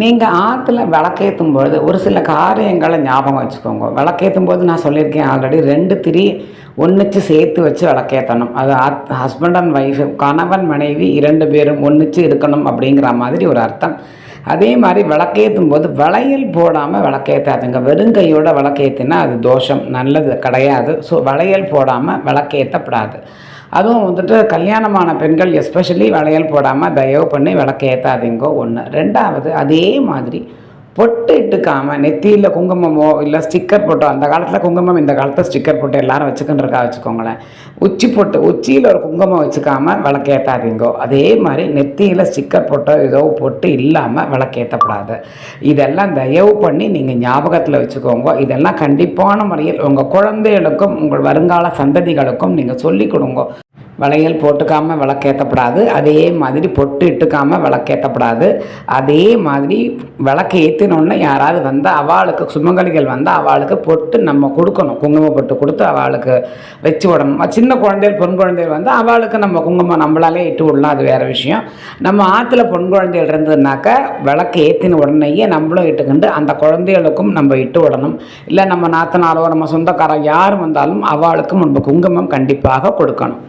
நீங்கள் ஆற்றுல விளக்கேற்றும் பொழுது ஒரு சில காரியங்களை ஞாபகம் வச்சுக்கோங்க. விளக்கேற்றும் போது நான் சொல்லியிருக்கேன் ஆல்ரெடி 2 திரி ஒன்றிச்சு சேர்த்து வச்சு விளக்கேற்றணும். அது ஹஸ்பண்ட் அண்ட் ஒய்ஃபு, கணவன் மனைவி 2 பேரும் ஒன்றிச்சு இருக்கணும் அப்படிங்கிற மாதிரி ஒரு அர்த்தம். அதே மாதிரி விளக்கேற்றும் போது வளையல் போடாமல் விளக்கேற்றாதுங்க. வெறுங்கையோட விளக்கேற்றினா அது தோஷம், நல்லது கிடையாது. ஸோ வளையல் போடாமல் விளக்கேற்றப்படாது. அதுவும் வந்துட்டு கல்யாணமான பெண்கள் எஸ்பெஷலி வளையல் போடாமல் தயவு பண்ணி விளக்கேற்றாதீங்கோ. ஒன்று. 2வது, அதே மாதிரி பொட்டு இட்டுக்காமல் நெத்தியில் குங்குமமோ இல்லை ஸ்டிக்கர் போட்டோ, அந்த காலத்தில் குங்குமம், இந்த காலத்தில் ஸ்டிக்கர் போட்டு எல்லோரும் வச்சுக்கின்றக்கா வச்சுக்கோங்களேன். உச்சி பொட்டு, உச்சியில் ஒரு குங்குமம் வச்சுக்காமல் விளக்கேற்றாதீங்கோ. அதே மாதிரி நெத்தியில் ஸ்டிக்கர் போட்டோ ஏதோ பொட்டு இல்லாமல் விளக்கேற்றப்படாது. இதெல்லாம் தயவு பண்ணி நீங்கள் ஞாபகத்தில் வச்சுக்கோங்க. இதெல்லாம் கண்டிப்பான முறையில் உங்கள் குழந்தைகளுக்கும் உங்கள் வருங்கால சந்ததிகளுக்கும் நீங்கள் சொல்லிக் கொடுங்க. வளையல் போட்டுக்காமல் விளக்கேற்றப்படாது. அதே மாதிரி பொட்டு இட்டுக்காமல் விளக்கேற்றப்படாது. அதே மாதிரி விளக்கு ஏற்றினோன்னு யாராவது வந்தால் அவளுக்கு சுமங்கலிகள் வந்தால் அவளுக்கு பொட்டு நம்ம கொடுக்கணும். குங்கும பொட்டு கொடுத்து அவளுக்கு வச்சு விடணும். சின்ன குழந்தைகள் பெண் குழந்தைகள் வந்தால் அவளுக்கு நம்ம குங்குமம் நம்மளாலே இட்டு விடலாம், அது வேறு விஷயம். நம்ம ஆற்றுல பெண் குழந்தைகள் இருந்ததுனாக்கா விளக்கு ஏற்றின உடனேயே நம்மளும் இட்டுக்கிண்டு அந்த குழந்தைகளுக்கும் நம்ம இட்டு விடணும். இல்லை நம்ம நாத்தனாரோ நம்ம சொந்தக்காரோ யார் வந்தாலும் அவளுக்கும் நம்ம குங்குமம் கண்டிப்பாக கொடுக்கணும்.